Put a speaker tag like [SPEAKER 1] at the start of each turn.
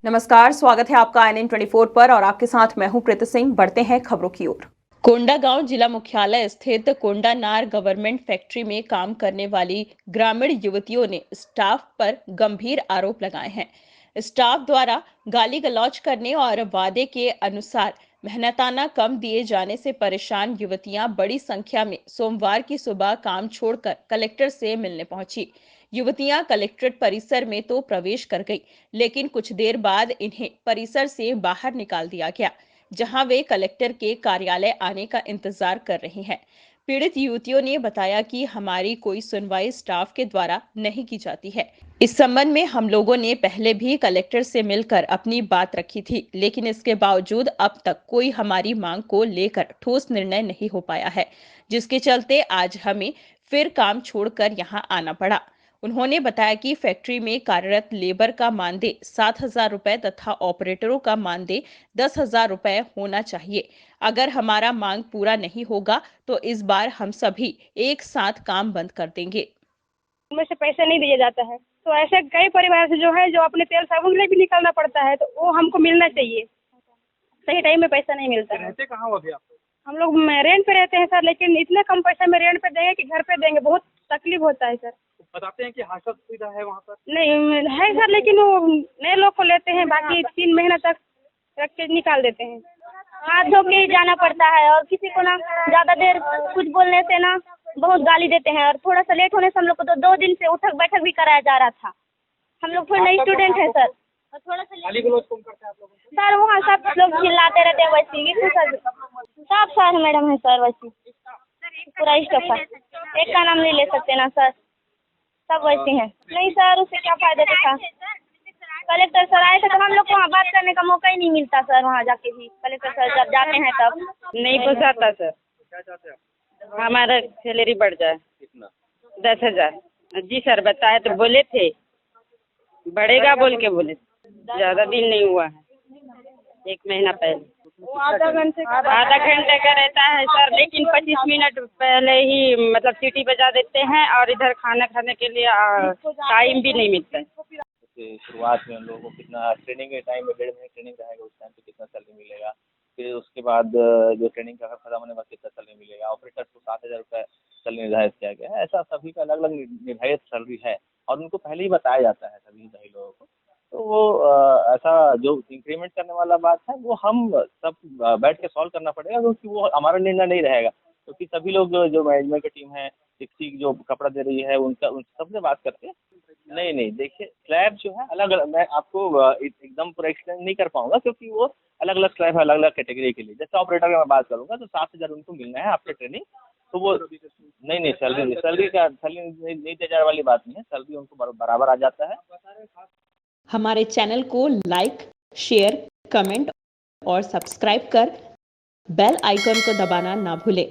[SPEAKER 1] नमस्कार, स्वागत है आपका INN24 पर और आपके साथ मैं हूं प्रीति सिंह। बढ़ते हैं खबरों की ओर। कोंडागांव जिला मुख्यालय स्थित कोंडानार गवर्नमेंट फैक्ट्री में काम करने वाली ग्रामीण युवतियों ने स्टाफ पर गंभीर आरोप लगाए हैं। स्टाफ द्वारा गाली गलौज करने और वादे के अनुसार मेहनताना कम दिए जाने से परेशान युवतियां बड़ी संख्या में सोमवार की सुबह काम छोड़कर कलेक्टर से मिलने पहुंची। युवतियां कलेक्ट्रेट परिसर में तो प्रवेश कर गई, लेकिन कुछ देर बाद इन्हें परिसर से बाहर निकाल दिया गया, जहां वे कलेक्टर के कार्यालय आने का इंतजार कर रही हैं। पीड़ित युवतियों ने बताया कि हमारी कोई सुनवाई स्टाफ के द्वारा नहीं की जाती है। इस संबंध में हम लोगों ने पहले भी कलेक्टर से मिलकर अपनी बात रखी थी, लेकिन इसके बावजूद अब तक कोई हमारी मांग को लेकर ठोस निर्णय नहीं हो पाया है, जिसके चलते आज हमें फिर काम छोड़कर यहां आना पड़ा। उन्होंने बताया कि फैक्ट्री में कार्यरत लेबर का मानदेय 7,000 रुपए तथा ऑपरेटरों का मानदेय 10,000 रुपए होना चाहिए। अगर हमारा मांग पूरा नहीं होगा तो इस बार हम सभी एक साथ काम बंद कर देंगे।
[SPEAKER 2] में से पैसे नहीं दिया जाता है, तो ऐसे कई परिवार से जो है जो अपने तेल साबुन के लिए भी निकालना पड़ता है, तो वो हमको मिलना चाहिए। सही टाइम में पैसा नहीं मिलता है।
[SPEAKER 3] रहते कहाँ हो अभी आप?
[SPEAKER 2] हम लोग रेंट पे रहते हैं सर, लेकिन इतने कम पैसे में रेंट पे देंगे कि घर पे देंगे, बहुत तकलीफ होता है सर।
[SPEAKER 3] बताते हैं कि हॉस्टल सुविधा है वहाँ पर।
[SPEAKER 2] नहीं है सर, लेकिन वो नए लोग को लेते हैं, बाकी 3 महीना तक रख के निकाल देते हैं।
[SPEAKER 4] हाथ धो के ही जाना पड़ता है और किसी को ना ज़्यादा देर कुछ बोलने से ना बहुत गाली देते हैं, और थोड़ा सा लेट होने से हम लोग को तो 2 दिन से उठक बैठक भी कराया जा रहा था। हम लोग थोड़े नए स्टूडेंट हैं सर, और थोड़ा सा
[SPEAKER 3] गाली गलौज कौन करते हैं आप लोगों को?
[SPEAKER 4] सर वहाँ सब लोग चिल्लाते रहते हैं वैसे ही सर। सब सर मैडम है सर, वैसे पूरा स्टाफ है, एक का नाम नहीं ले सकते ना सर, सब वैसे हैं। नहीं सर, उससे क्या फायदा था। कलेक्टर सर आए थे तो हम लोग को वहाँ बात करने का मौका ही नहीं मिलता सर। वहाँ जाके भी कलेक्टर सर जब जाते हैं तब
[SPEAKER 2] नहीं पोसाता सर।
[SPEAKER 3] क्या चाहते हैं आप?
[SPEAKER 2] हमारा सैलरी बढ़ जाए
[SPEAKER 3] कितना?
[SPEAKER 2] 10,000। जी सर बताए तो बोले थे, बढ़ेगा बोल के बोले, ज़्यादा दिन नहीं हुआ है, 1 महीना पहले। आधा घंटे का रहता है सर, लेकिन 25 मिनट पहले ही मतलब सीटी बजा देते हैं, और इधर खाना खाने के लिए टाइम भी नहीं मिलता है।
[SPEAKER 5] जैसे शुरुआत में हम लोगों को कितना ट्रेनिंग के टाइम में 1.5 महीने ट्रेनिंग रहेगा, उस टाइम पे कितना सैलरी मिलेगा, फिर उसके बाद जो ट्रेनिंग का खत्म होने के बाद कितना सैलरी मिलेगा, ऑपरेटर्स को 7,000 रुपये सैलरी निर्धारित किया गया है। ऐसा सभी का अलग अलग निर्धारित सैलरी है और उनको पहले ही बताया जाता है सभी लोगों को। तो वो ऐसा जो इंक्रीमेंट करने वाला बात है वो हम सब बैठ के सॉल्व करना पड़ेगा, क्योंकि वो हमारा निर्णय नहीं रहेगा, क्योंकि सभी लोग जो मैनेजमेंट की टीम है, किसी जो कपड़ा दे रही है, उन सबसे बात करके। नहीं देखिए, स्लैब जो है अलग अलग, मैं आपको एकदम पूरा एक्सप्लेन नहीं कर पाऊंगा, क्योंकि वो अलग अलग स्लैब है अलग अलग कैटेगरी के लिए। जैसे ऑपरेटर की मैं बात करूंगा तो 7,000 उनको मिलना है आफ्टर ट्रेनिंग। तो वो नहीं सैलरी नहीं दिया जाने वाली बात नहीं है, सैलरी उनको बराबर आ जाता है।
[SPEAKER 1] हमारे चैनल को लाइक, शेयर, कमेंट और सब्सक्राइब कर बेल आइकन को दबाना ना भूलें।